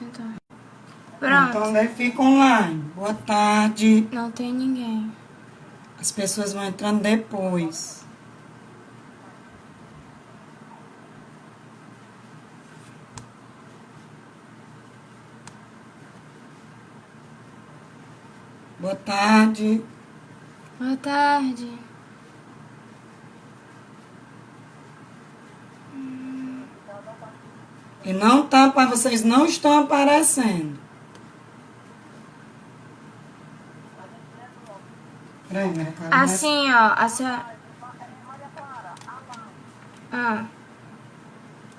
Então. Então, Pronto. daí fica online. Boa tarde. Não tem ninguém. As pessoas vão entrando depois. Boa tarde. Boa tarde. E não tá, para vocês não estão aparecendo. Peraí, Maria Clara, mas Assim, ó. Ah.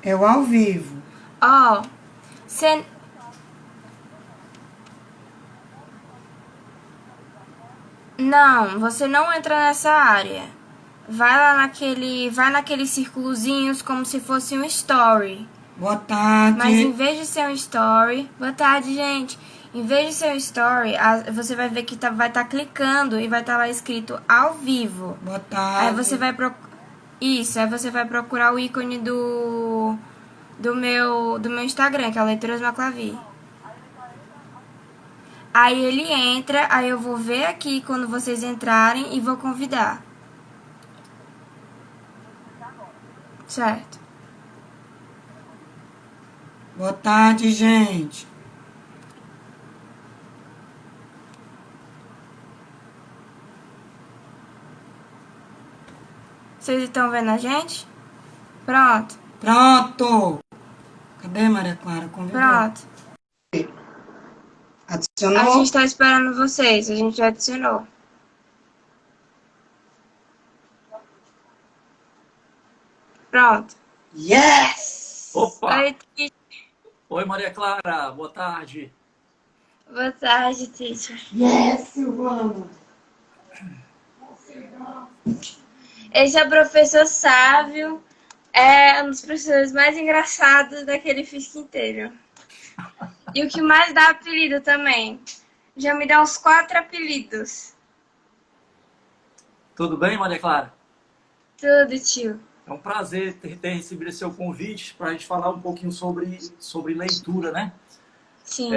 eu ao vivo. Ó. Você... Não, você não entra nessa área. Vai naqueles círculozinhos como se fosse um story. Boa Mas em tarde. vez de ser um story... Boa tarde, gente. Em vez de ser um story, você vai ver que vai estar clicando e vai estar lá escrito ao vivo. Boa Aí tarde. você vai Isso, aí você vai procurar o ícone do meu Instagram, que é o Leituras Maclavi. Aí ele entra, aí eu vou ver aqui quando vocês entrarem e vou convidar. Certo. Boa tarde, gente. Vocês estão vendo a gente? Pronto. Pronto. Cadê Maria Clara? Convidou. Pronto. A Adicionou? gente tá esperando vocês, a gente já adicionou. Pronto. Yes! Opa! Oi, Titi. Oi, Maria Clara, boa tarde. Boa tarde, Titi. Yes, Silvana. Esse é o professor Sávio, é um dos professores mais engraçados daquele FISC inteiro. E o que mais dá apelido também. Já me dá uns 4 apelidos. Tudo bem, Maria Clara? Tudo, tio. É um prazer ter recebido esse seu convite para a gente falar um pouquinho sobre leitura, né? Sim.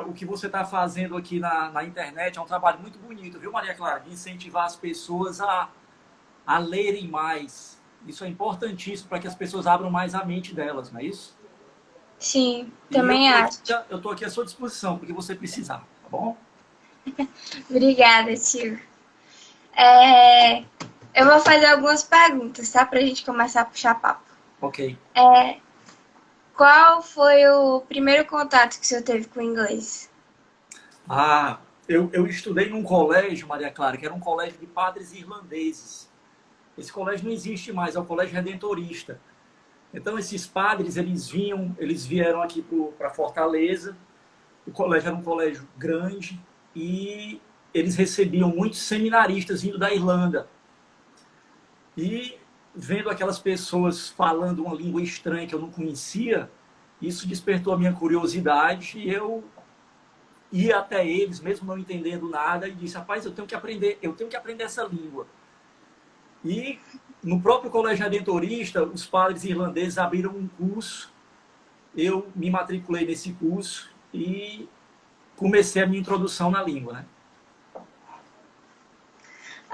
O que você está fazendo aqui na internet é um trabalho muito bonito, viu, Maria Clara? De incentivar as pessoas a lerem mais. Isso é importantíssimo para que as pessoas abram mais a mente delas, não é isso? Sim, E também acho. eu tô aqui à sua disposição, porque você precisar, tá bom? Obrigada, tio. Eu vou fazer algumas perguntas, tá? Pra gente começar a puxar papo. Ok. Qual foi o primeiro contato que o senhor teve com o inglês? Eu estudei num colégio, Maria Clara, que era um colégio de padres irlandeses. Esse colégio não existe mais, é o Colégio Redentorista. Então, esses padres, eles vieram aqui para Fortaleza. O colégio era um colégio grande e eles recebiam muitos seminaristas vindo da Irlanda. E vendo aquelas pessoas falando uma língua estranha que eu não conhecia, isso despertou a minha curiosidade e eu ia até eles, mesmo não entendendo nada, e disse, rapaz, eu tenho que aprender essa língua. E no próprio Colégio Redentorista, os padres irlandeses abriram um curso, eu me matriculei nesse curso e comecei a minha introdução na língua, né?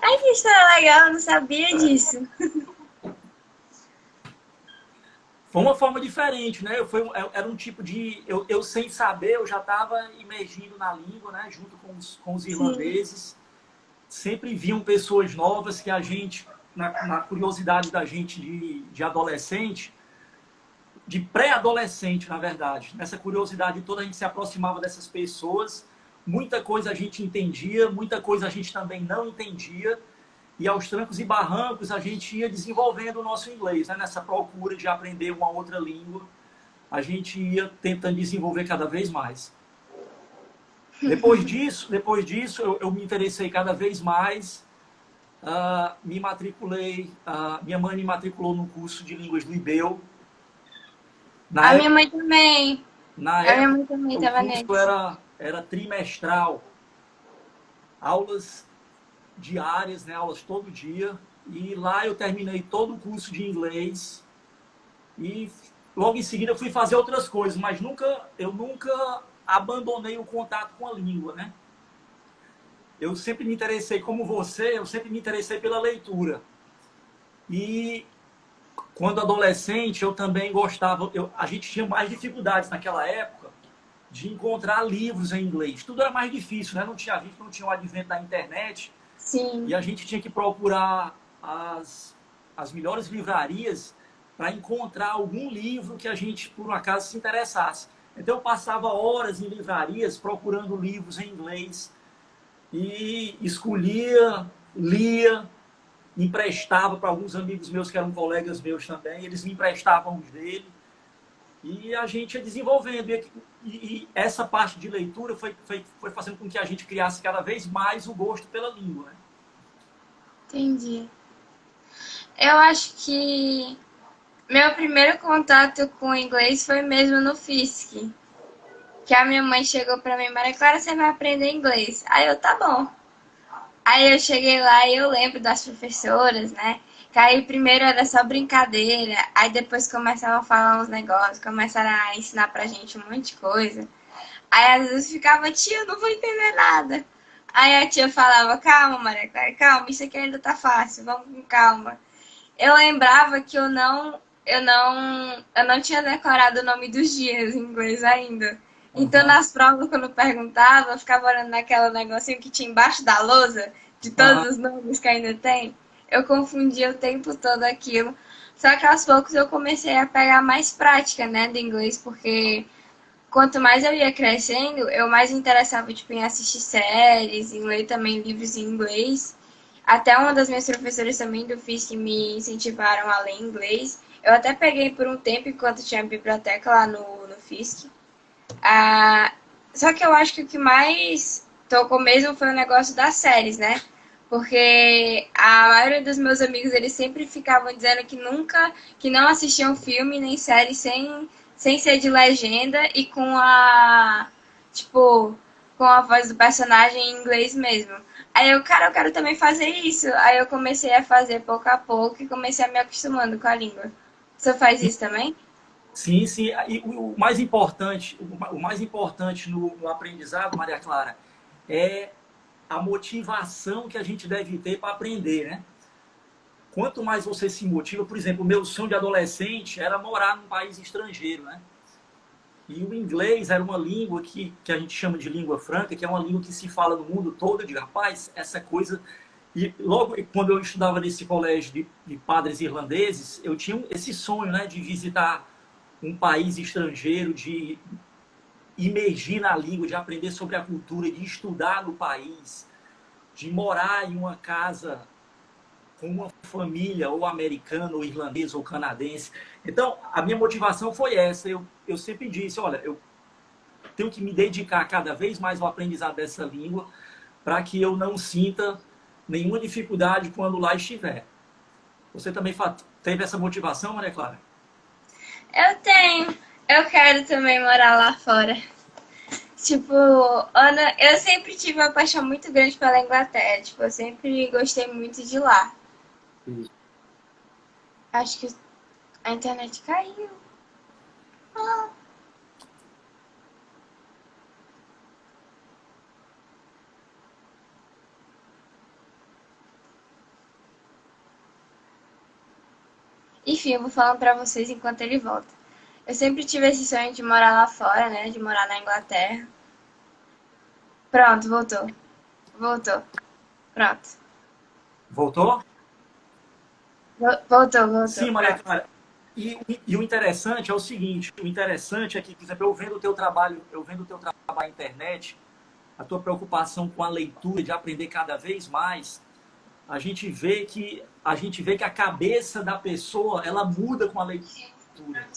Ai, que história legal, eu não sabia disso. Foi uma forma diferente, né? Era um tipo de... Eu sem saber, eu já estava imergindo na língua, né? Junto com os Sim. irlandeses. Sempre viam pessoas novas que a gente, na curiosidade da gente de adolescente, de pré-adolescente, na verdade. Nessa curiosidade toda, a gente se aproximava dessas pessoas. Muita coisa a gente entendia, muita coisa a gente também não entendia. E aos trancos e barrancos, a gente ia desenvolvendo o nosso inglês, né? Nessa procura de aprender uma outra língua, a gente ia tentando desenvolver cada vez mais. Depois disso eu me interessei cada vez mais, me matriculei, minha mãe me matriculou no curso de línguas do IBEL. A minha mãe também. Na A minha época, mãe também o estava curso nesse. era trimestral, aulas diárias, né, aulas todo dia, e lá eu terminei todo o curso de inglês e logo em seguida eu fui fazer outras coisas, mas eu nunca abandonei o contato com a língua, né? Eu sempre me interessei, como você, eu sempre me interessei pela leitura. E quando adolescente, eu também gostava, a gente tinha mais dificuldades naquela época de encontrar livros em inglês. Tudo era mais difícil, né? A gente não tinha o advento da internet. Sim. E a gente tinha que procurar as melhores livrarias para encontrar algum livro que a gente, por um acaso, se interessasse. Então, eu passava horas em livrarias procurando livros em inglês e escolhia, lia, emprestava para alguns amigos meus que eram colegas meus também, eles me emprestavam os dele. E a gente ia desenvolvendo. E essa parte de leitura foi fazendo com que a gente criasse cada vez mais o gosto pela língua, né? Entendi. Eu acho que meu primeiro contato com o inglês foi mesmo no FISC. Que a minha mãe chegou pra mim, Maria Clara, você vai aprender inglês. Aí eu, tá bom. Aí eu cheguei lá e eu lembro das professoras, né? Que aí primeiro era só brincadeira, aí depois começavam a falar uns negócios, começaram a ensinar pra gente um monte de coisa. Aí às vezes ficava, tia, eu não vou entender nada. Aí a tia falava, calma, Maria Clara, calma, isso aqui ainda tá fácil, vamos com calma. Eu lembrava que eu não tinha decorado o nome dos dias em inglês ainda. Então, nas provas, quando eu perguntava, eu ficava olhando naquela negocinho que tinha embaixo da lousa, de todos os nomes que ainda tem. Eu confundia o tempo todo aquilo. Só que aos poucos eu comecei a pegar mais prática, né, do inglês, porque quanto mais eu ia crescendo, eu mais me interessava, tipo, em assistir séries, em ler também livros em inglês. Até uma das minhas professoras também do FISC me incentivaram a ler inglês. Eu até peguei por um tempo enquanto tinha biblioteca lá no FISC. Só que eu acho que o que mais tocou mesmo foi o negócio das séries, né? Porque a maioria dos meus amigos, eles sempre ficavam dizendo que não assistiam filme nem série sem ser de legenda e tipo, com a voz do personagem em inglês mesmo. Aí eu, cara, eu quero também fazer isso. Aí eu comecei a fazer pouco a pouco e comecei a me acostumando com a língua. Você faz isso também? Sim, sim. E o mais importante, no aprendizado, Maria Clara, é a motivação que a gente deve ter para aprender, né? Quanto mais você se motiva, por exemplo, o meu sonho de adolescente era morar num país estrangeiro, né? E o inglês era uma língua que a gente chama de língua franca, que é uma língua que se fala no mundo todo. Eu digo, rapaz, essa coisa... E logo, quando eu estudava nesse colégio de padres irlandeses, eu tinha esse sonho, né, de visitar um país estrangeiro, de imergir na língua, de aprender sobre a cultura, de estudar no país, de morar em uma casa com uma família ou americana, ou irlandesa, ou canadense. Então, a minha motivação foi essa. Eu sempre disse, olha, eu tenho que me dedicar cada vez mais ao aprendizado dessa língua para que eu não sinta nenhuma dificuldade quando lá estiver. Você também teve essa motivação, Maria Clara? Eu tenho. Eu quero também morar lá fora. Tipo, Ana, eu sempre tive uma paixão muito grande pela Inglaterra. Tipo, eu sempre gostei muito de lá. Acho que a internet caiu. Ah. Enfim, eu vou falando pra vocês enquanto ele volta. Eu sempre tive esse sonho de morar lá fora, né? De morar na Inglaterra. Pronto, voltou. Voltou. Pronto. Voltou? Voltou. Sim, Maria Clara. E o interessante é o seguinte, o interessante é que, por exemplo, eu vendo o teu trabalho na internet, a tua preocupação com a leitura, de aprender cada vez mais, a gente vê que a cabeça da pessoa, ela muda com a leitura.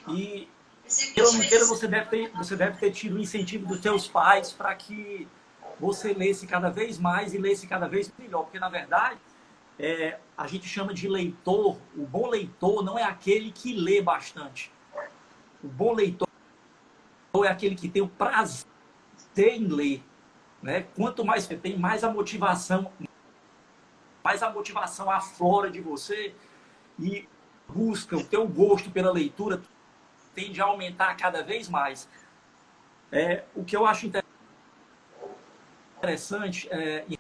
E pelo menos você deve ter tido o incentivo dos teus pais para que você lesse cada vez mais e lesse cada vez melhor, porque na verdade a gente chama de leitor. O bom leitor não é aquele que lê bastante. O bom leitor é aquele que tem o prazer em ler, né? Quanto mais você tem, mais a motivação aflora de você e busca o teu gosto pela leitura tende a aumentar cada vez mais. O que eu acho interessante em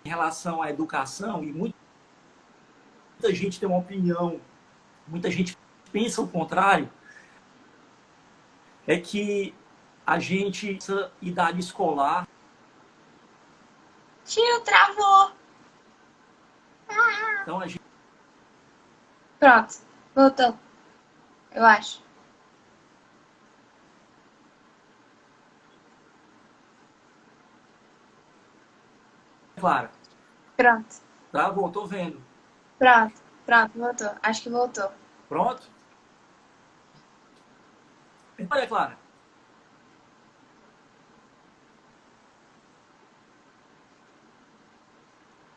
relação à educação, e muita gente tem uma opinião, muita gente pensa o contrário, é que a gente, essa idade escolar... Tio, travou. Então, a gente... Pronto, voltou. Eu acho. Clara, Pronto, travou, tô vendo. pronto, pronto, voltou. Acho que voltou. Pronto? Olha, Clara.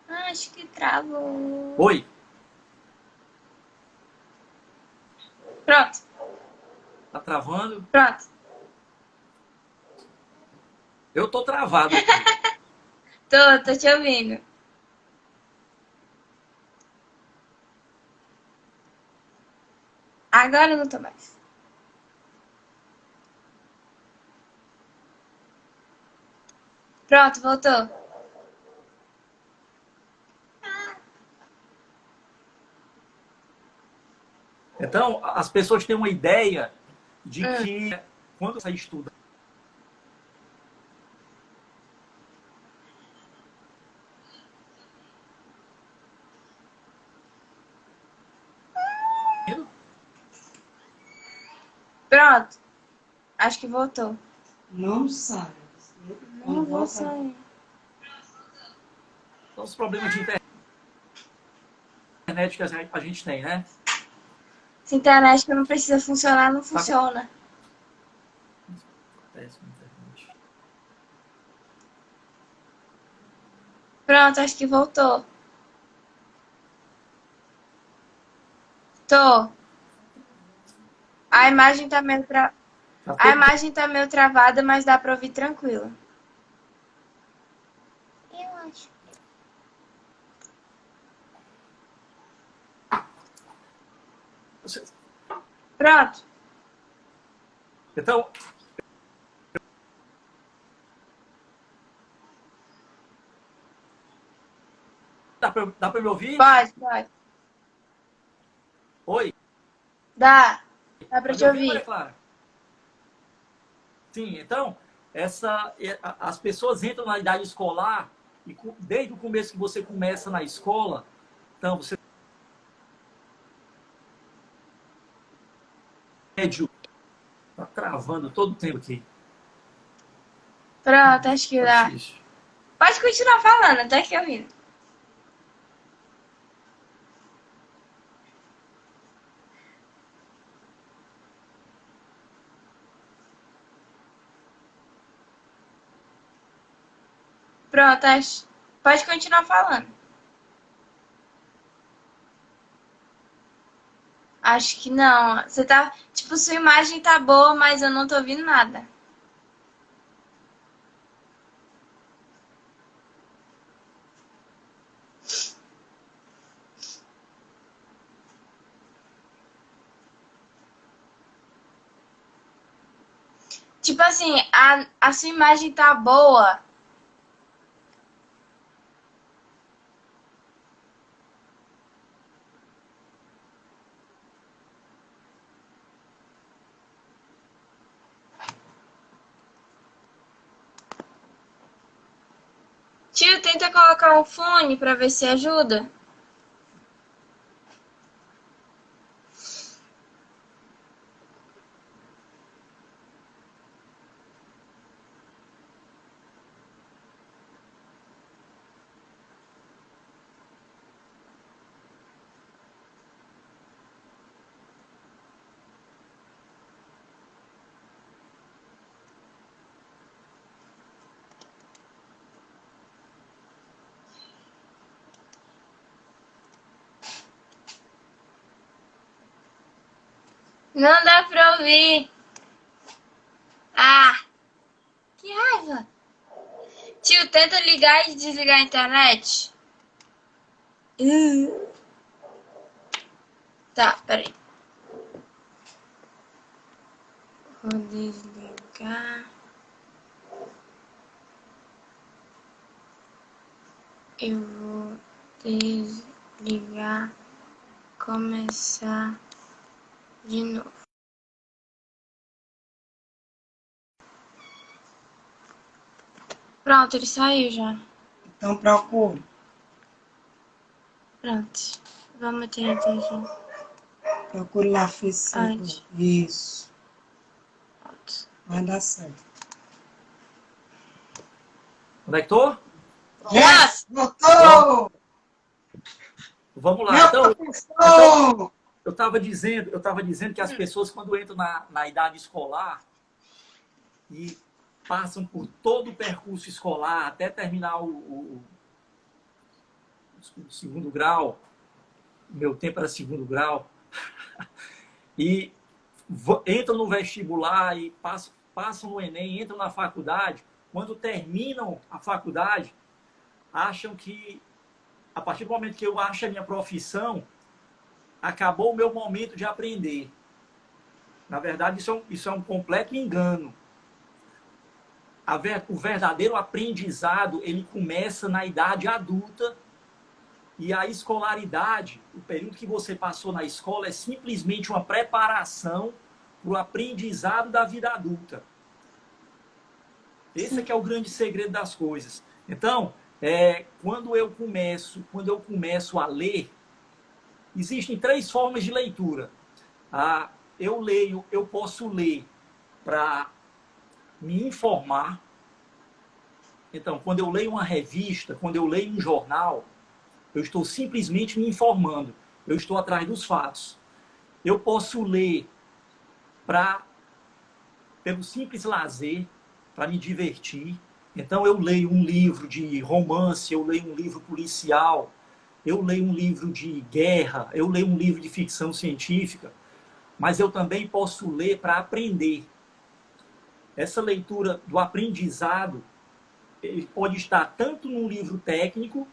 Acho que travou. Oi. Pronto, Tá travando? pronto. Eu tô travado aqui. Tô te ouvindo. Agora eu não tô mais. Pronto, voltou. Então, as pessoas têm uma ideia de que quando você estuda, Pronto. Acho que voltou. Não sai. Não vou sair. são os problemas de internet que a gente tem, né? Se a internet não precisa funcionar, não funciona. Péssima internet. Pronto, acho que voltou. Tô. A imagem tá meio Tá A todo... imagem tá meio travada, mas dá pra ouvir tranquilo. Eu acho. Pronto. Então, dá pra me ouvir? Pode, pode. Oi? Dá. Dá pra Tá me te ouvindo, Maria ouvir. Clara? Sim, então, as pessoas entram na idade escolar e desde o começo que você começa na escola, então você médio, tá travando todo o tempo aqui. Pronto, acho que Tá dá. difícil. Pode continuar falando, até que eu vi. Pronto, acho. Pode continuar falando. Acho que não. Você tá. Tipo, sua imagem tá boa, mas eu não tô ouvindo nada. Tipo assim, a sua imagem tá boa. Tio, tenta colocar um fone pra ver se ajuda. Não dá pra ouvir. Ah, que raiva. Tio, tenta ligar e desligar a internet. Tá, peraí. Vou desligar. Eu vou desligar. Começar de novo. Pronto, ele saiu já. Então procura. Pronto. Vamos tentar aqui. Procure lá, Ficinho. Antes. Isso. Pronto. Vai dar certo. Onde é que tô? Yes! Voltou! Vamos lá. Meu Então, professor! eu estava dizendo que as pessoas, quando entram na idade escolar e passam por todo o percurso escolar até terminar o segundo grau, meu tempo era segundo grau, e entram no vestibular e passam no Enem, entram na faculdade, quando terminam a faculdade, acham que, a partir do momento que eu acho a minha profissão, acabou o meu momento de aprender. Na verdade, isso é um completo engano. O verdadeiro aprendizado, ele começa na idade adulta, e a escolaridade, o período que você passou na escola, é simplesmente uma preparação para o aprendizado da vida adulta. Esse é que é o grande segredo das coisas. Então, quando eu começo a ler, existem 3 formas de leitura. Eu posso ler para me informar. Então, quando eu leio uma revista, quando eu leio um jornal, eu estou simplesmente me informando. Eu estou atrás dos fatos. Eu posso ler pelo simples lazer, para me divertir. Então, eu leio um livro de romance, eu leio um livro policial, eu leio um livro de guerra, eu leio um livro de ficção científica, mas eu também posso ler para aprender. Essa leitura do aprendizado pode estar tanto num livro técnico,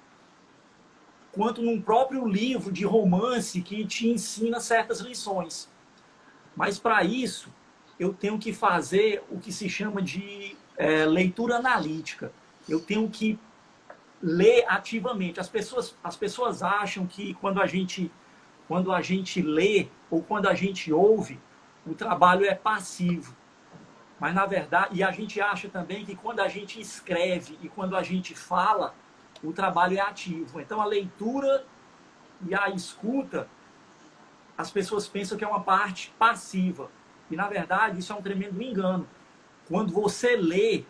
quanto num próprio livro de romance que te ensina certas lições. Mas para isso, eu tenho que fazer o que se chama de leitura analítica. Eu tenho que ler ativamente. As pessoas acham que quando a gente lê ou quando a gente ouve, o trabalho é passivo. Mas, na verdade, e a gente acha também que quando a gente escreve e quando a gente fala, o trabalho é ativo. Então, a leitura e a escuta, as pessoas pensam que é uma parte passiva. E, na verdade, isso é um tremendo engano. Quando você lê,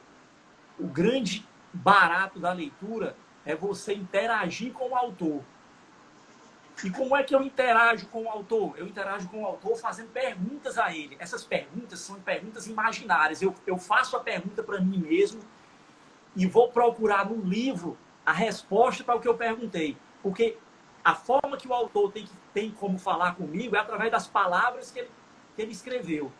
o grande barato da leitura é você interagir com o autor. E como é que eu interajo com o autor? Eu interajo com o autor fazendo perguntas a ele. Essas perguntas são perguntas imaginárias. Eu faço a pergunta para mim mesmo e vou procurar no livro a resposta para o que eu perguntei. Porque a forma que o autor tem como falar comigo é através das palavras que ele escreveu.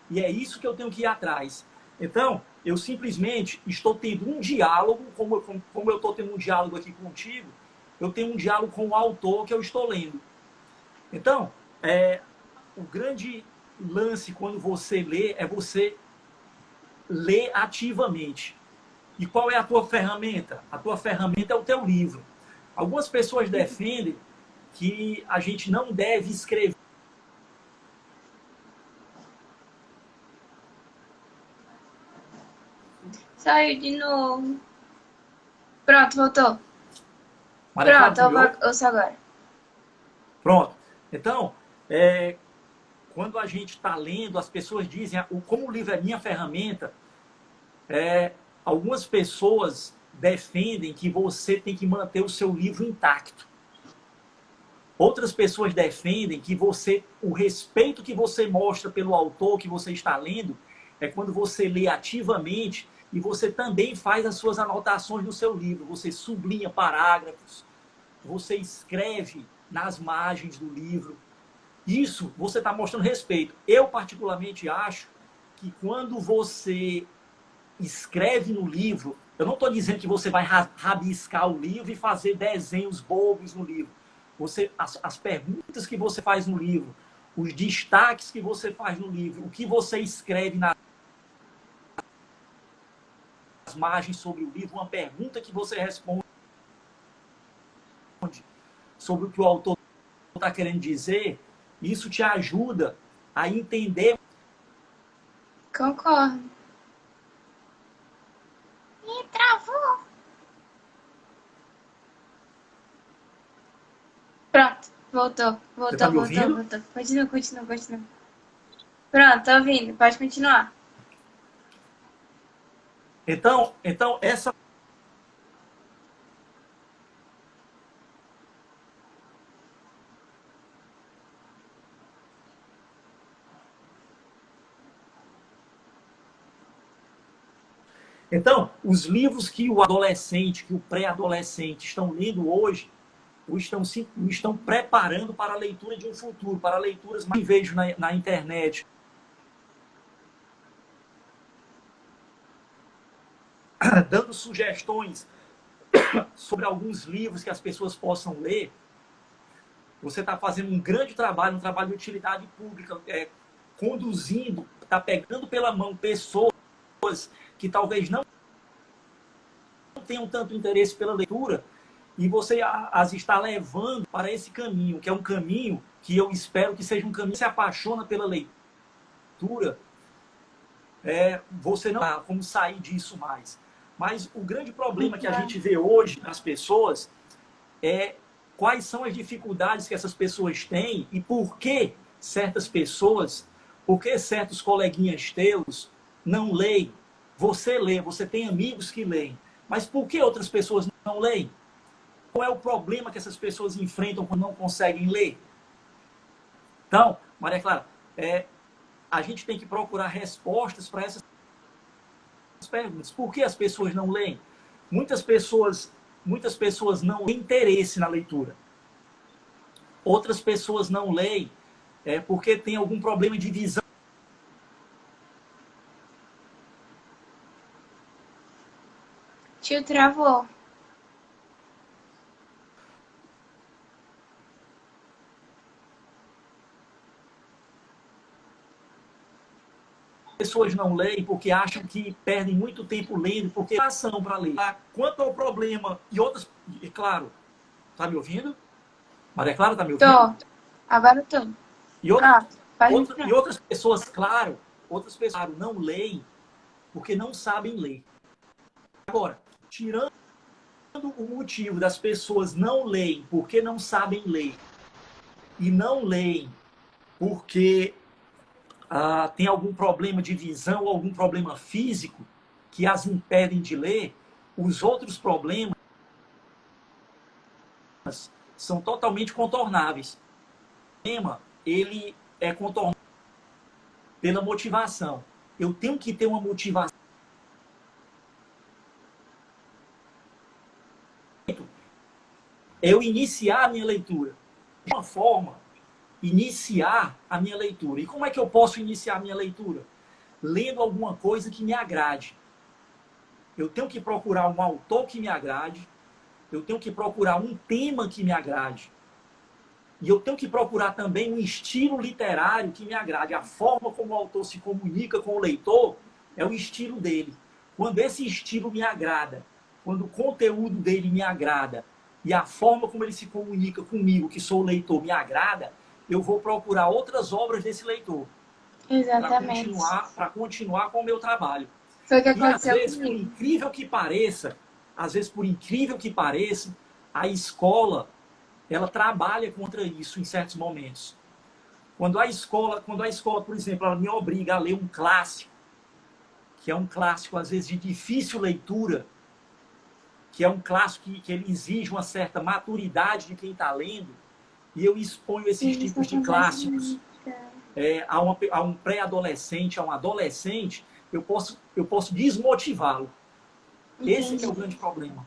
E é isso que eu tenho que ir atrás. Então, eu simplesmente estou tendo um diálogo, como eu estou tendo um diálogo aqui contigo, eu tenho um diálogo com o autor que eu estou lendo. Então, o grande lance quando você lê é você ler ativamente. E qual é a tua ferramenta? A tua ferramenta é o teu livro. Algumas pessoas defendem que a gente não deve escrever. Saiu de novo. Pronto, voltou. Maria Pronto, Clara, ouço agora. Pronto. Então, quando a gente está lendo, as pessoas dizem, como o livro é minha ferramenta, algumas pessoas defendem que você tem que manter o seu livro intacto. Outras pessoas defendem que o respeito que você mostra pelo autor que você está lendo é quando você lê ativamente e você também faz as suas anotações no seu livro. Você sublinha parágrafos, você escreve nas margens do livro. Isso você está mostrando respeito. Eu, particularmente, acho que quando você escreve no livro, eu não estou dizendo que você vai rabiscar o livro e fazer desenhos bobos no livro. As perguntas que você faz no livro, os destaques que você faz no livro, o que você escreve na margens sobre o livro, uma pergunta que você responde sobre o que o autor está querendo dizer, isso te ajuda a entender. Concordo. Ih, travou. Pronto, voltou. Você está me ouvindo? Voltou. Continua. Pronto, tô ouvindo. Pode continuar. Então essa Então, os livros que o adolescente, que o pré-adolescente estão lendo hoje, o estão preparando para a leitura de um futuro, para leituras que vejo na internet, dando sugestões sobre alguns livros que as pessoas possam ler. Você está fazendo um grande trabalho, um trabalho de utilidade pública, conduzindo, está pegando pela mão pessoas que talvez não tenham tanto interesse pela leitura, e você as está levando para esse caminho, que é um caminho que eu espero que seja um caminho que se apaixona pela leitura. Você não sabe como sair disso mais. Mas o grande problema que a gente vê hoje nas pessoas é quais são as dificuldades que essas pessoas têm e por que certas pessoas, por que certos coleguinhas teus não leem. Você lê, você tem amigos que leem, mas por que outras pessoas não leem? Qual é o problema que essas pessoas enfrentam quando não conseguem ler? Então, Maria Clara, a gente tem que procurar respostas para essas perguntas. Por que as pessoas não leem? Muitas pessoas não têm interesse na leitura. Outras pessoas não leem porque tem algum problema de visão. Tio travou. Pessoas não leem porque acham que perdem muito tempo lendo, porque não tem ação para ler. Quanto ao problema, e outras, e claro, tá me ouvindo? Maria Clara, tá me ouvindo? Tô. Agora tô. E, e outras pessoas, claro, não leem porque não sabem ler. Agora, tirando o motivo das pessoas não leem porque não sabem ler e não leem porque tem algum problema de visão ou algum problema físico que as impedem de ler, os outros problemas são totalmente contornáveis. O problema, ele é contornável pela motivação. Eu tenho que ter uma motivação. Eu iniciar a minha leitura. De uma forma, iniciar a minha leitura. E como é que eu posso iniciar a minha leitura? Lendo alguma coisa que me agrade. Eu tenho que procurar um autor que me agrade. Eu tenho que procurar um tema que me agrade. E eu tenho que procurar também um estilo literário que me agrade. A forma como o autor se comunica com o leitor é o estilo dele. Quando esse estilo me agrada, quando o conteúdo dele me agrada, e a forma como ele se comunica comigo, que sou o leitor, me agrada, eu vou procurar outras obras desse leitor. Exatamente. Para continuar com o meu trabalho. Foi o que E às aconteceu vezes, comigo. por incrível que pareça, a escola, ela trabalha contra isso em certos momentos. Quando a escola, por exemplo, ela me obriga a ler um clássico, que é um clássico, às vezes, de difícil leitura, que é um clássico que ele exige uma certa maturidade de quem está lendo, e eu exponho esses tipos de clássicos a um pré-adolescente, a um adolescente, eu posso desmotivá-lo. Esse é o grande problema.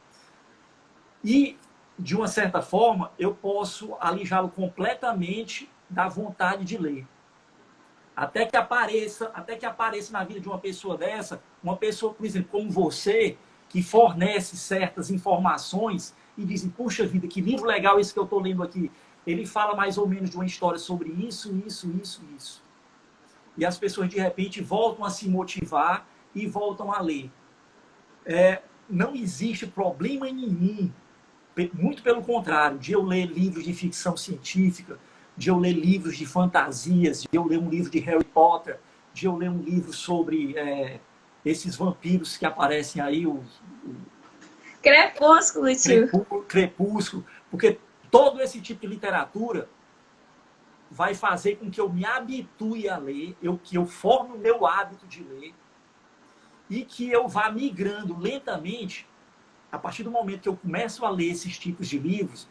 E, de uma certa forma, eu posso alijá-lo completamente da vontade de ler. Até que apareça na vida de uma pessoa dessa, uma pessoa, por exemplo, como você, que fornece certas informações e dizem, puxa vida, que livro legal esse que eu estou lendo aqui. Ele fala mais ou menos de uma história sobre isso. E as pessoas, de repente, voltam a se motivar e voltam a ler. Não existe problema nenhum, muito pelo contrário, de eu ler livros de ficção científica, de eu ler livros de fantasias, de eu ler um livro de Harry Potter, de eu ler um livro sobre esses vampiros que aparecem aí, o Crepúsculo, tio. Crepúsculo, porque todo esse tipo de literatura vai fazer com que eu me habitue a ler, que eu forme o meu hábito de ler e que eu vá migrando lentamente. A partir do momento que eu começo a ler esses tipos de livros,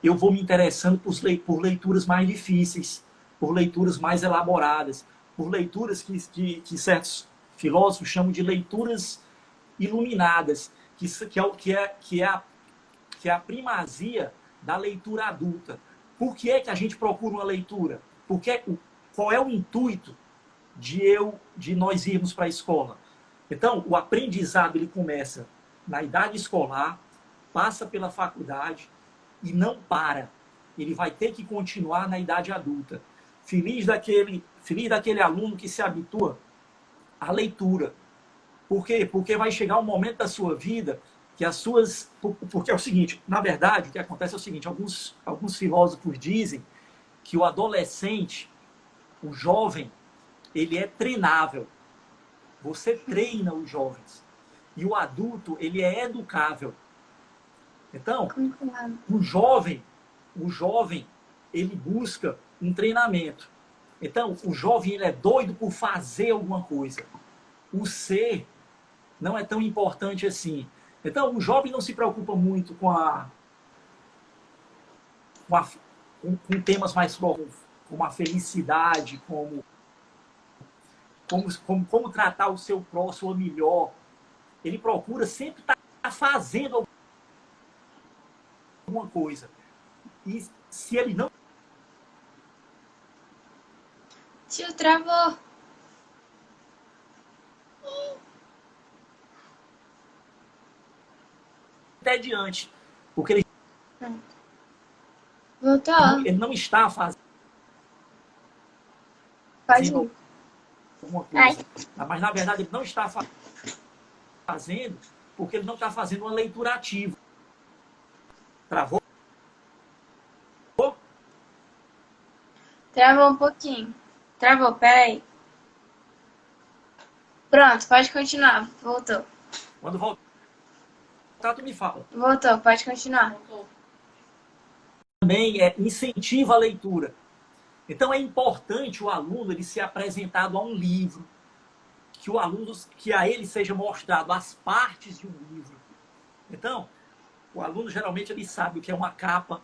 eu vou me interessando por leituras mais difíceis, por leituras mais elaboradas, por leituras que certos filósofos chamam de leituras iluminadas, que é a primazia da leitura adulta. Por que é que a gente procura uma leitura? Qual é o intuito de nós irmos para a escola? Então, o aprendizado ele começa na idade escolar, passa pela faculdade e não para. Ele vai ter que continuar na idade adulta. Feliz daquele aluno que se habitua à leitura. Por quê? Porque vai chegar um momento da sua vida que as suas... Porque é o seguinte, na verdade, o que acontece é o seguinte, alguns filósofos dizem que o adolescente, o jovem, ele é treinável. Você treina os jovens. E o adulto, ele é educável. Então, o jovem, ele busca um treinamento. Então, o jovem, ele é doido por fazer alguma coisa. O ser não é tão importante assim. Então, o jovem não se preocupa muito com temas mais profundos, como a felicidade, como tratar o seu próximo melhor. Ele procura sempre estar fazendo alguma coisa. E se ele não... Tio, travou. até diante, porque ele Voltou. ele não está fazendo Pode ir. alguma Ai. coisa. Mas, na verdade, ele não está fazendo porque ele não está fazendo uma leitura ativa. Travou? Travou um pouquinho. Travou, peraí. Pronto, pode continuar. Voltou. Quando voltar, tu me fala. Voltou, pode continuar. Também incentiva a leitura. Então, é importante o aluno ele ser apresentado a um livro, que a ele seja mostrado as partes de um livro. Então, o aluno geralmente ele sabe o que é uma capa.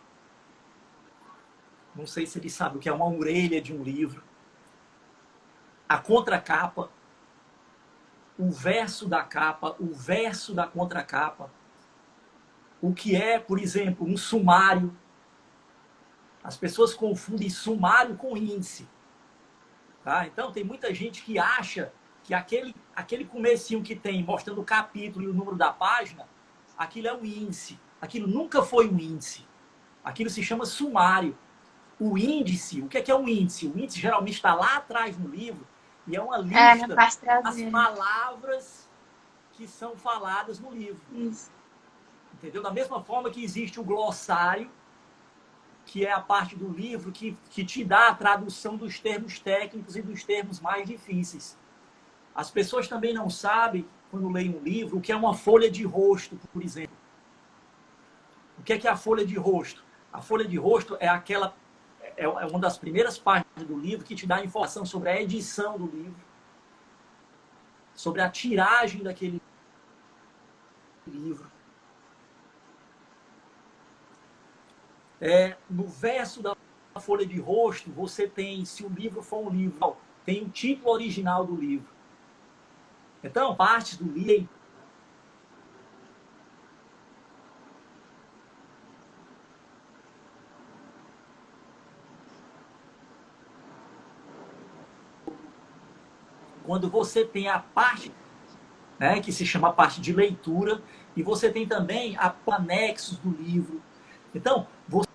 Não sei se ele sabe o que é uma orelha de um livro. A contracapa, o verso da capa, o verso da contracapa. O que é, por exemplo, um sumário. As pessoas confundem sumário com índice. Tá? Então, tem muita gente que acha que aquele comecinho que tem mostrando o capítulo e o número da página, aquilo é um índice. Aquilo nunca foi um índice. Aquilo se chama sumário. O índice, o que é um índice? O índice geralmente está lá atrás no livro e é uma lista das palavras que são faladas no livro. Isso. Entendeu? Da mesma forma que existe o glossário, que é a parte do livro que te dá a tradução dos termos técnicos e dos termos mais difíceis. As pessoas também não sabem, quando leem um livro, o que é uma folha de rosto, por exemplo. O que é a folha de rosto? A folha de rosto é uma das primeiras páginas do livro que te dá informação sobre a edição do livro, sobre a tiragem daquele livro. No verso da folha de rosto, você tem, se o livro for um livro, tem o título original do livro. Então, partes do livro... Quando você tem a parte, né, que se chama a parte de leitura, e você tem também anexos do livro. Então, você...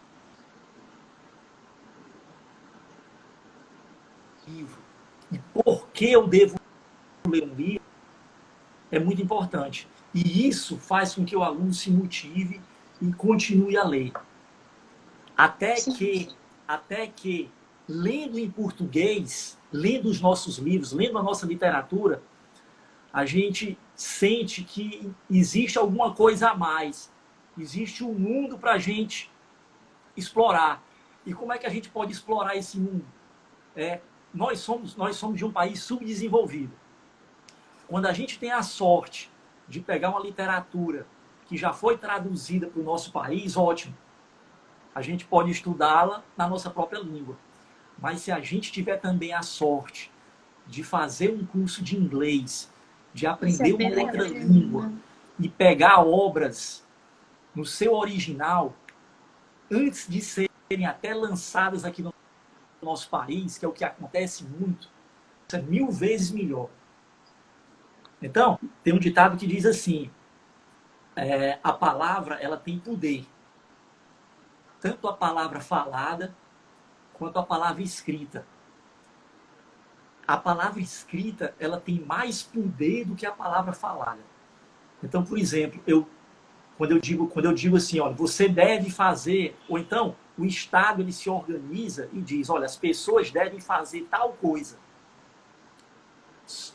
E por que eu devo ler um livro? é muito importante. E isso faz com que o aluno se motive e continue a ler. Até que, lendo em português, lendo os nossos livros, lendo a nossa literatura, a gente sente que existe alguma coisa a mais. Existe um mundo para a gente explorar. E como é que a gente pode explorar esse mundo? Nós somos de um país subdesenvolvido. Quando a gente tem a sorte de pegar uma literatura que já foi traduzida para o nosso país, ótimo. A gente pode estudá-la na nossa própria língua. Mas se a gente tiver também a sorte de fazer um curso de inglês, de aprender uma outra língua e pegar obras no seu original, antes de serem até lançadas aqui no nosso país, que é o que acontece muito, isso é 1000 vezes melhor. Então, tem um ditado que diz assim, a palavra ela tem poder. Tanto a palavra falada, quanto a palavra escrita. A palavra escrita ela tem mais poder do que a palavra falada. Então, por exemplo, quando eu digo assim, olha, você deve fazer, ou então o Estado ele se organiza e diz, olha, as pessoas devem fazer tal coisa.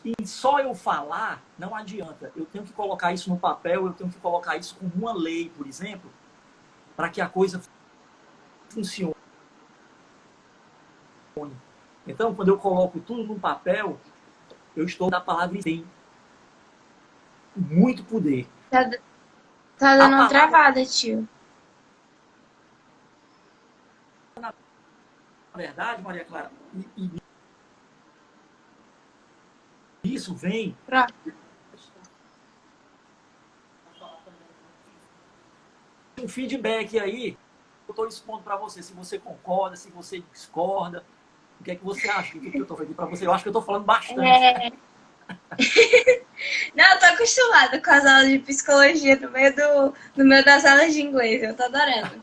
E só eu falar não adianta. Eu tenho que colocar isso no papel, eu tenho que colocar isso como uma lei, por exemplo, para que a coisa funcione. Então, quando eu coloco tudo no papel, eu estou na palavra e tem muito poder. Tá dando uma travada, tio. Na verdade, Maria Clara, isso vem um feedback aí. Eu estou expondo para você, se você concorda, se você discorda. O que é que você acha do que eu estou falando para você? Eu acho que eu estou falando bastante. Não, eu tô acostumada com as aulas de psicologia no meio das aulas de inglês. Eu tô adorando.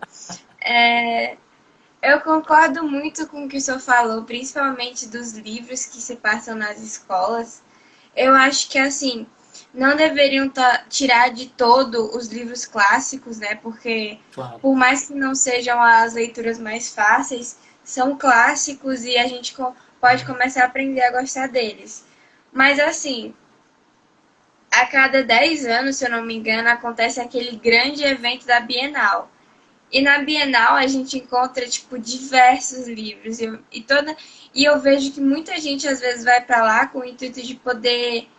Eu concordo muito com o que o senhor falou, principalmente dos livros que se passam nas escolas. Eu acho que, assim, não deveriam tirar de todo os livros clássicos, né? Porque, Claro. por mais que não sejam as leituras mais fáceis, são clássicos e a gente pode começar a aprender a gostar deles. Mas, assim, a cada 10 anos, se eu não me engano, acontece aquele grande evento da Bienal. E na Bienal a gente encontra, tipo, diversos livros. E eu vejo que muita gente, às vezes, vai para lá com o intuito de poder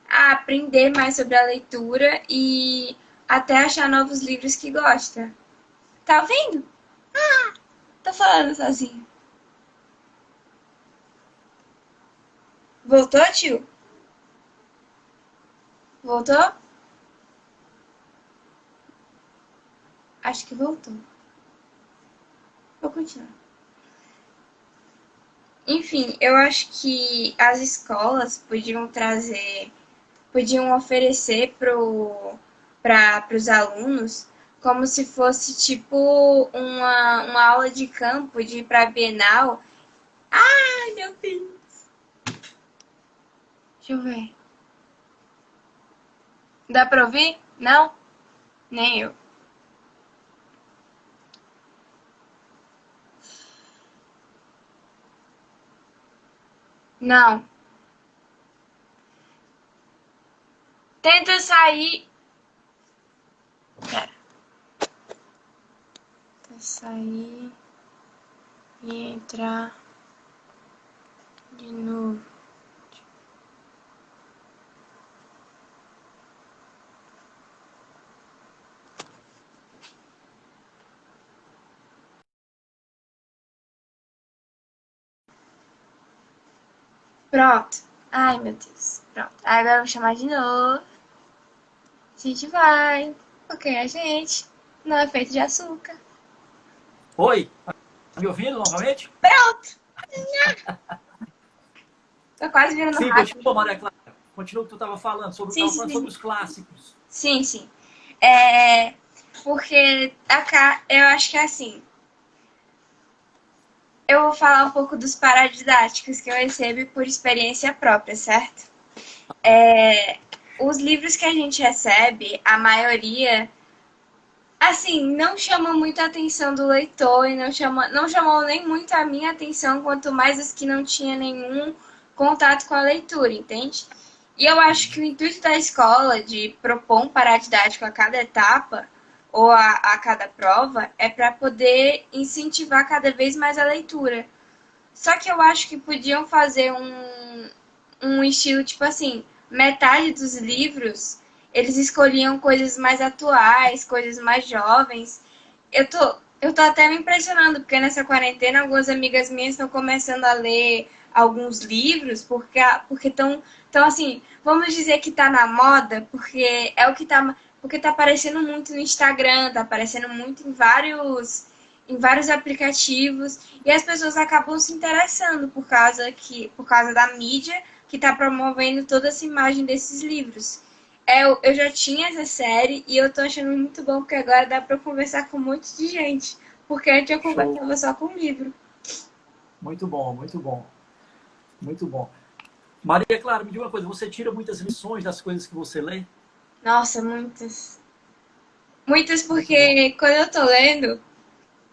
aprender mais sobre a leitura e até achar novos livros que gosta. Tá vendo? Tô falando sozinho. Voltou, tio? Voltou? Acho que voltou. Vou continuar. Enfim, eu acho que as escolas podiam oferecer para os alunos como se fosse tipo uma aula de campo de ir para a Bienal. Ai, meu Deus! Deixa eu ver. Dá para ouvir? Não? Nem eu. Não. Tenta sair. Pera. Tenta sair e entrar de novo. Pronto. Ai, meu Deus. Pronto. Agora eu vou chamar de novo. A gente vai. Porque a gente não é feito de açúcar. Oi, tá me ouvindo novamente? Pronto! Tô quase virando Sim, rápido. continua, Maria Clara. Continua o que tu estava falando, sobre os clássicos. Sim, sim. Porque eu acho que é assim. Eu vou falar um pouco dos paradidáticos que eu recebo por experiência própria, certo? os livros que a gente recebe, a maioria, assim, não chama muito a atenção do leitor e não chamou nem muito a minha atenção, quanto mais os que não tinham nenhum contato com a leitura, entende? E eu acho que o intuito da escola de propor um paradidático a cada etapa ou a cada prova é para poder incentivar cada vez mais a leitura. Só que eu acho que podiam fazer um estilo tipo assim, metade dos livros eles escolhiam coisas mais atuais, coisas mais jovens. Eu tô até me impressionando, porque nessa quarentena algumas amigas minhas estão começando a ler alguns livros, porque estão assim, vamos dizer que tá na moda, porque é o que tá, porque tá aparecendo muito no Instagram, tá aparecendo muito em vários aplicativos, e as pessoas acabam se interessando por causa da mídia que está promovendo toda essa imagem desses livros. Eu já tinha essa série e eu tô achando muito bom porque agora dá para conversar com um monte de gente. Porque antes eu Show. conversava só com livro. Muito bom, muito bom, muito bom. Maria Clara, me diga uma coisa, você tira muitas lições das coisas que você lê? Nossa, muitas. Muitas Muito bom. porque quando eu tô lendo,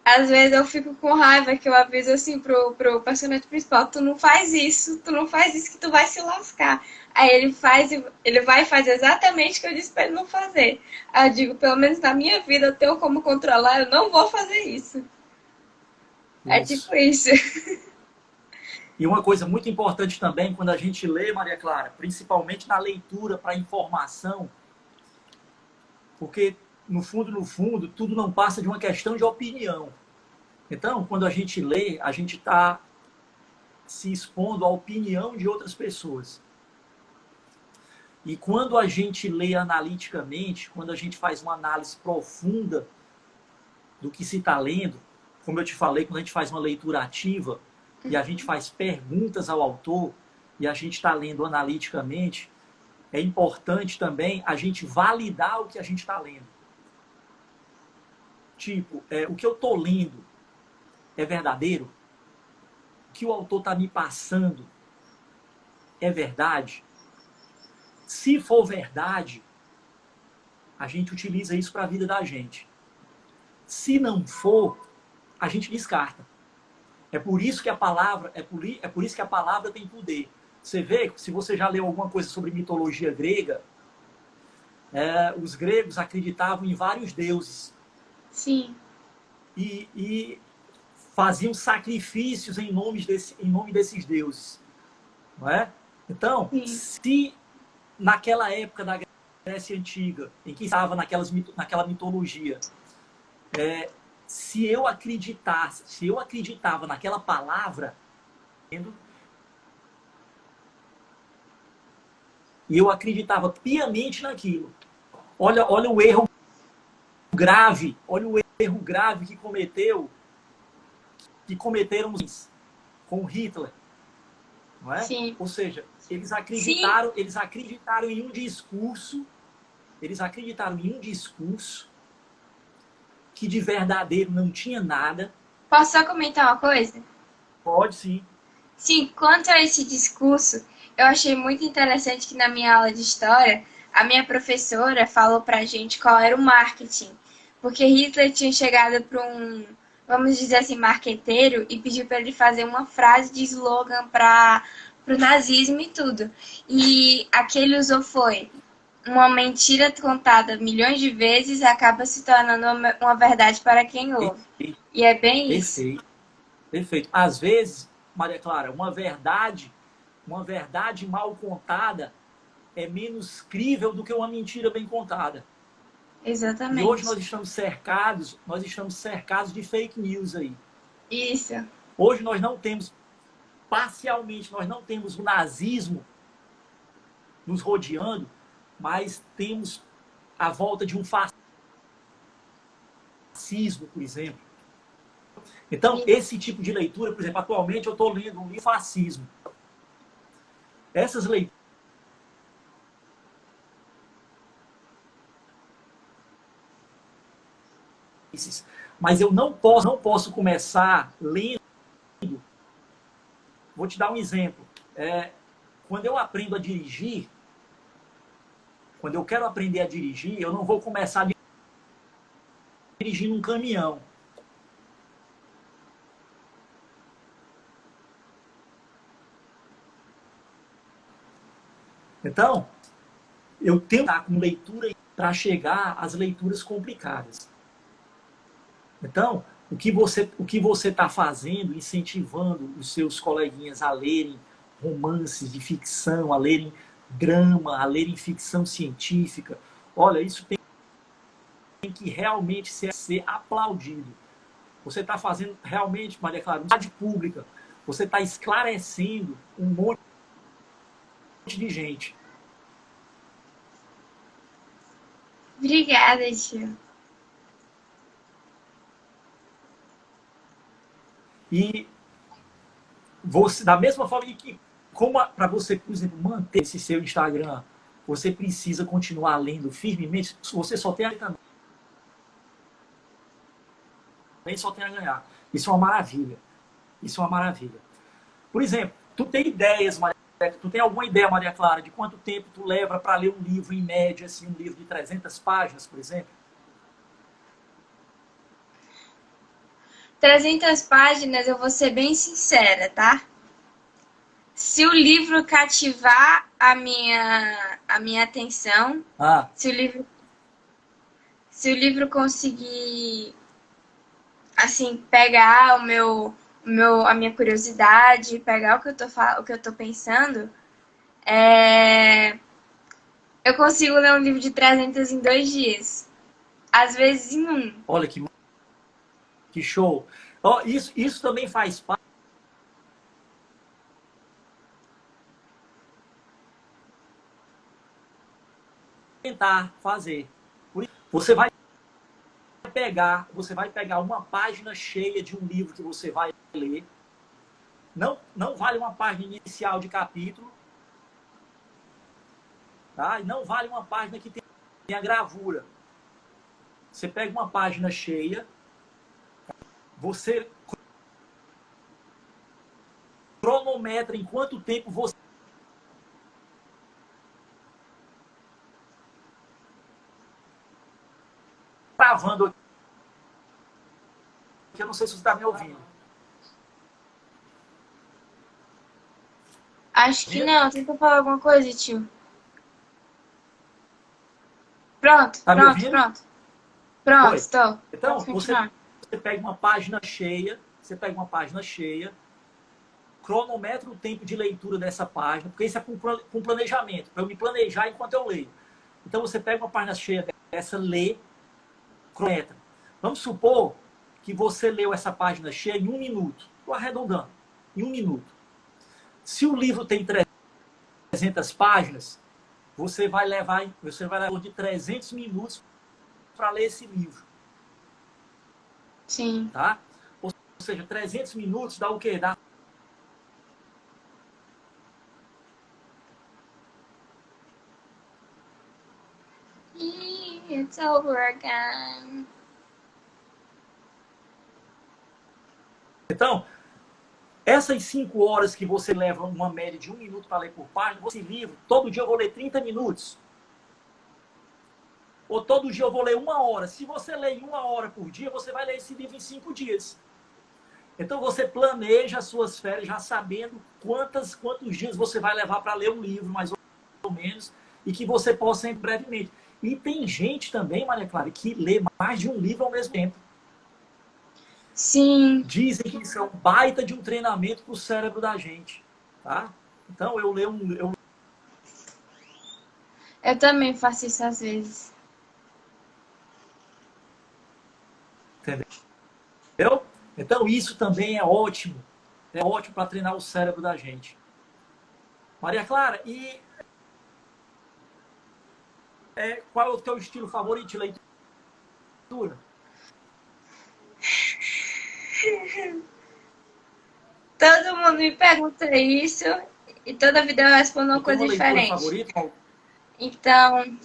às vezes eu fico com raiva que eu aviso assim pro personagem principal, tu não faz isso que tu vai se lascar. Aí ele vai e faz exatamente o que eu disse pra ele não fazer. Aí eu digo, pelo menos na minha vida eu tenho como controlar, eu não vou fazer isso. É Isso. tipo isso. E uma coisa muito importante também, quando a gente lê, Maria Clara, principalmente na leitura para informação, porque no fundo, tudo não passa de uma questão de opinião. Então, quando a gente lê, a gente está se expondo à opinião de outras pessoas. E quando a gente lê analiticamente, quando a gente faz uma análise profunda do que se está lendo, como eu te falei, quando a gente faz uma leitura ativa e a gente faz perguntas ao autor e a gente está lendo analiticamente, é importante também a gente validar o que a gente está lendo. Tipo, o que eu estou lendo é verdadeiro? O que o autor está me passando é verdade? Se for verdade, a gente utiliza isso para a vida da gente. Se não for, a gente descarta. É por isso que a palavra, é por isso que a palavra tem poder. Você vê, se você já leu alguma coisa sobre mitologia grega, os gregos acreditavam em vários deuses. Sim. E faziam sacrifícios em nome desses deuses. Não é? Então, Sim. se naquela época da Grécia Antiga, em que estava naquela mitologia, se eu acreditava naquela palavra, e eu acreditava piamente naquilo. Olha o erro grave, que cometeram com Hitler, não é? Sim. Ou seja, eles Sim. acreditaram em um discurso, que de verdadeiro não tinha nada. Posso só comentar uma coisa? Pode sim. Sim, quanto a esse discurso, eu achei muito interessante que na minha aula de história, a minha professora falou pra gente qual era o marketing. Porque Hitler tinha chegado para vamos dizer assim, marqueteiro e pediu para ele fazer uma frase de slogan para o nazismo e tudo. E a que ele usou foi: uma mentira contada milhões de vezes acaba se tornando uma verdade para quem ouve. Perfeito, E é bem isso. perfeito, perfeito. Às vezes, Maria Clara, uma verdade mal contada é menos crível do que uma mentira bem contada. E hoje Exatamente. nós estamos cercados de fake news aí. Isso. Hoje nós não temos, parcialmente, nós não temos o nazismo nos rodeando, mas temos a volta de um fascismo, por exemplo. Então, esse tipo de leitura, por exemplo, atualmente eu estou lendo um livro fascismo. Essas leituras, mas eu não posso começar lendo. Vou te dar um exemplo. Quando eu aprendo a dirigir, quando eu quero aprender a dirigir, eu não vou começar a dirigir num caminhão. Então, eu tenho que estar com leitura para chegar às leituras complicadas. Então, o que você está fazendo, incentivando os seus coleguinhas a lerem romances de ficção, a lerem drama, a lerem ficção científica, olha, isso tem que realmente ser aplaudido. Você está fazendo realmente, Maria Clara, uma cidade pública. Você está esclarecendo um monte de gente. Obrigada, tio. E você, da mesma forma que, como para você, por exemplo, manter esse seu Instagram, você precisa continuar lendo firmemente, você só tem a também só tem a ganhar. Isso é uma maravilha. Isso é uma maravilha. Por exemplo, tu tem ideias, tu tem alguma ideia, Maria Clara, de quanto tempo tu leva para ler um livro, em média, assim, um livro de 300 páginas, por exemplo? 300 páginas, eu vou ser bem sincera, tá? Se o livro cativar a minha atenção, se o livro conseguir, assim, pegar a minha curiosidade, pegar o que eu tô pensando, eu consigo ler um livro de 300 em 2 dias. Às vezes em um. Olha que show. Oh, isso também faz parte. Tentar fazer. Você vai pegar uma página cheia de um livro que você vai ler. Não vale uma página inicial de capítulo. Tá? E não vale uma página que tenha gravura. Você pega uma página cheia, você cronometra em quanto tempo você gravando aqui. Eu não sei se você está me ouvindo. Acho que não. Tenta falar alguma coisa, tio. Pronto, Tá pronto, me ouvindo? pronto. Pronto, Oi. estou. Então, Pode você continuar. pega uma página cheia, cronometra o tempo de leitura dessa página, porque isso é com planejamento, para eu me planejar enquanto eu leio. Então, você pega uma página cheia dessa, lê, cronometra. Vamos supor que você leu essa página cheia em 1 minuto. Estou arredondando. Em 1 minuto. Se o livro tem 300 páginas, você vai levar de 300 minutos para ler esse livro. Sim. Tá? Ou seja, 300 minutos dá o quê? Dá It's over again. Então, essas 5 horas que você leva uma média de 1 minuto para ler por página, esse livro, todo dia eu vou ler 30 minutos. Ou todo dia eu vou ler 1 hora. Se você ler 1 hora por dia, você vai ler esse livro em 5 dias. Então você planeja as suas férias já sabendo quantos dias você vai levar para ler um livro, mais ou menos, e que você possa ir brevemente. E tem gente também, Maria Clara, que lê mais de um livro ao mesmo tempo. Sim. Dizem que isso é um baita de um treinamento para o cérebro da gente. Tá? Então eu leio Eu também faço isso às vezes. Entendeu? Então isso também é ótimo. É ótimo para treinar o cérebro da gente. Maria Clara, e qual é o teu estilo favorito de leitura? Todo mundo me pergunta isso e toda vida eu respondo uma coisa diferente. Favorita? Então,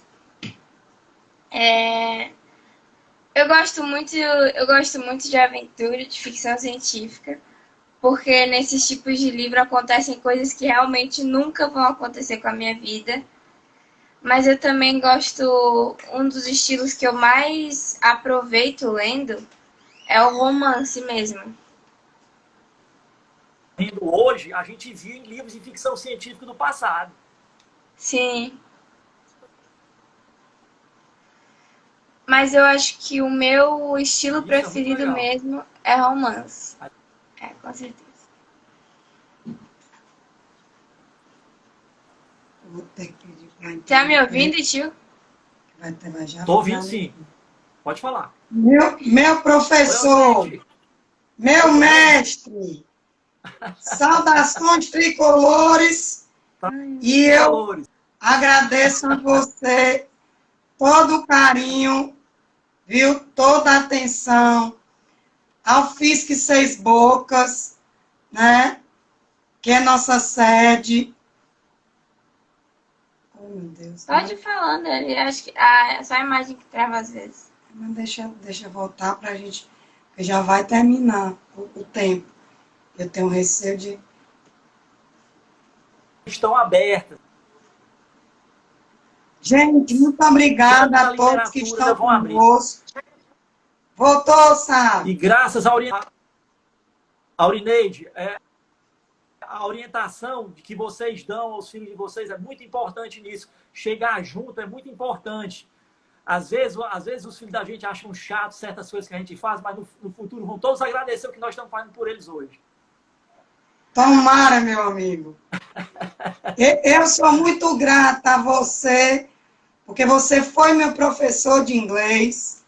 eu gosto muito de aventura, de ficção científica, porque nesses tipos de livro acontecem coisas que realmente nunca vão acontecer com a minha vida. Mas eu também gosto, um dos estilos que eu mais aproveito lendo é o romance mesmo. Hoje, a gente via em livros de ficção científica do passado. Sim. Mas eu acho que o meu estilo Isso é muito preferido legal. mesmo é romance. É, com certeza. Vou ter que pedir para Tá me interromper. ouvindo, tio? Vai já Tô ouvindo finalizar. sim. Pode falar. Meu Oi, professor, Alcineide. meu Oi, tudo bem? mestre, saudações tricolores, e eu Tricolores. agradeço a você todo o carinho, viu? Toda a atenção ao FISC Seis Bocas, né? Que é nossa sede. Oh, meu Deus. Pode ir falando, eu acho que é só a imagem que trava às vezes. Mas deixa eu voltar para a gente, porque já vai terminar o tempo. Eu tenho receio de... Estão abertas. Gente, muito obrigada Campos da a todos que literatura já estão vão abrir. conosco. Voltou, E sabe? graças a Aurineide, a orientação que vocês dão aos filhos de vocês é muito importante nisso. Chegar junto é muito importante. Às vezes os filhos da gente acham chato certas coisas que a gente faz, mas no futuro vão todos agradecer o que nós estamos fazendo por eles hoje. Tomara, meu amigo. Eu sou muito grata a você, porque você foi meu professor de inglês,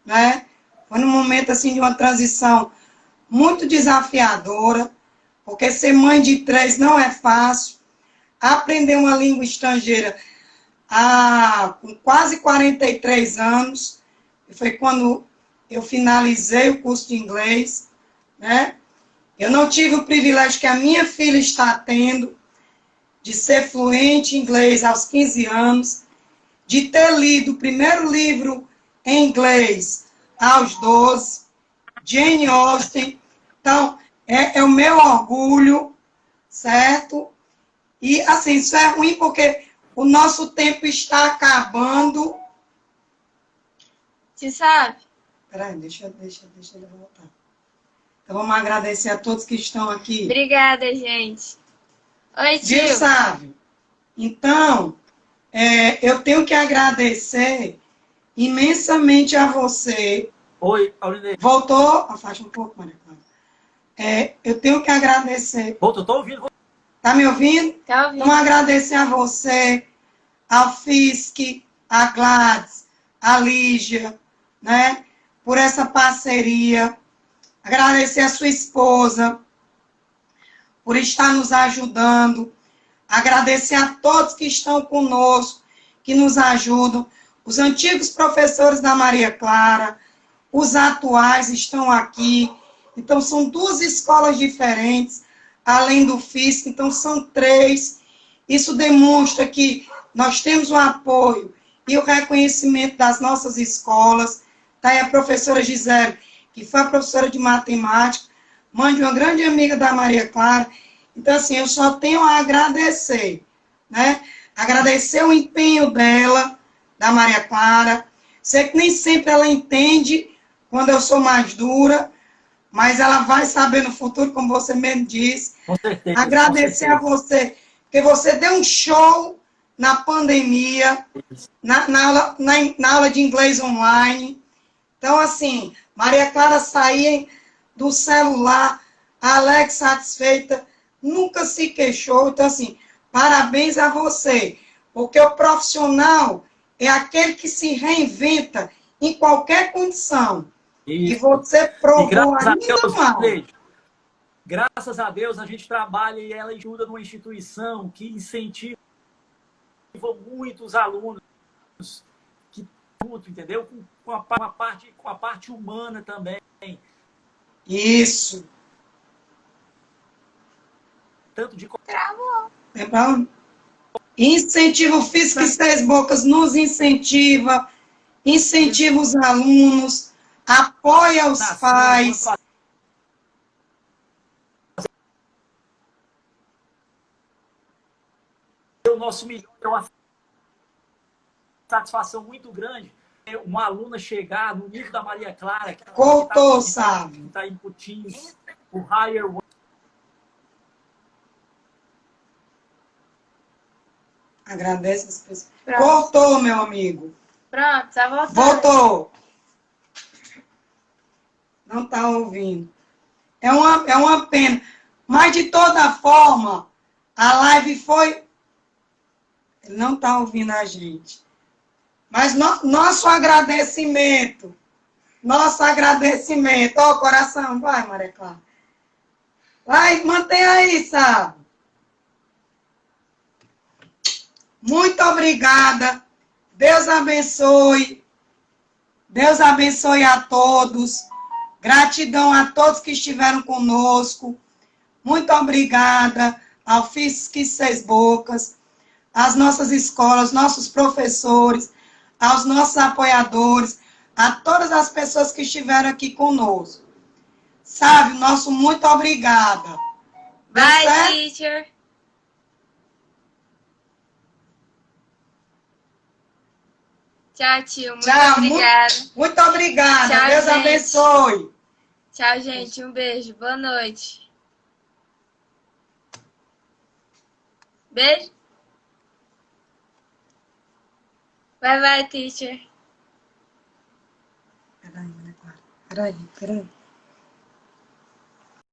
né? Foi num momento assim de uma transição muito desafiadora, porque ser mãe de três não é fácil. Aprender uma língua estrangeira com quase 43 anos, foi quando eu finalizei o curso de inglês, né? Eu não tive o privilégio que a minha filha está tendo, de ser fluente em inglês aos 15 anos, de ter lido o primeiro livro em inglês aos 12, Jane Austen. Então, é o meu orgulho, certo? E, assim, isso é ruim porque o nosso tempo está acabando. Você sabe? Peraí, deixa ele voltar. Então, vamos agradecer a todos que estão aqui. Obrigada, gente. Oi, Viu, tio. Sávio? Então, eu tenho que agradecer imensamente a você. Oi, Aurinei. Voltou? Afasta um pouco, Maria Clara. Eu tenho que agradecer. Voltou, estou ouvindo. Tá me ouvindo? Tá Então, ouvindo? agradecer a você, ao Fisk, a Gladys, a Lígia, né? Por essa parceria. Agradecer a sua esposa por estar nos ajudando. Agradecer a todos que estão conosco, que nos ajudam. Os antigos professores da Maria Clara, os atuais estão aqui. Então, são duas escolas diferentes, além do FISC, então são três. Isso demonstra que nós temos o apoio e o reconhecimento das nossas escolas. Está aí a professora Gisele, que foi a professora de matemática, mãe de uma grande amiga da Maria Clara. Então, assim, eu só tenho a agradecer, né? Agradecer o empenho dela, da Maria Clara. Sei que nem sempre ela entende quando eu sou mais dura, mas ela vai saber no futuro, como você mesmo disse. Com certeza, com Agradecer a certeza. você, porque você deu um show na pandemia, na aula de inglês online. Então, assim, Maria Clara saía do celular, alegre, satisfeita, nunca se queixou. Então, assim, parabéns a você, porque o profissional é aquele que se reinventa em qualquer condição. E Isso. você E provou graças a ainda Deus, mal. graças a Deus, a gente trabalha e ela ajuda numa instituição que incentiva muito os alunos, que entendeu? Com a parte humana também. Isso. Tanto de Travou. Lembra? Incentivo Físico e Seis Bocas nos incentiva, incentiva os alunos, apoia os pais. O nosso melhor satisfação muito grande uma aluna chegar no nível da Maria Clara, que Cortou, sabe? está em Putins, o Higher. Agradece as pessoas. Pronto. Cortou, meu amigo. Pronto, tá voltando. Voltou. Não está ouvindo. É uma pena. Mas, de toda forma, a live foi... Ele não está ouvindo a gente. Mas nosso agradecimento. Nosso agradecimento. Ó, coração. Vai, Maria Clara. Vai, mantém aí, sabe? Muito obrigada. Deus abençoe. Deus abençoe a todos. Gratidão a todos que estiveram conosco. Muito obrigada ao FISC Seis Bocas, às nossas escolas, nossos professores, aos nossos apoiadores, a todas as pessoas que estiveram aqui conosco. Sabe, nosso muito obrigada. Bye, certo? teacher. Tchau, tio. Muito obrigada. Muito obrigada. Tchau, Deus gente. abençoe. Tchau, gente. Um beijo. Boa noite. Beijo. Bye, bye, teacher. Peraí, Maria Clara. Peraí.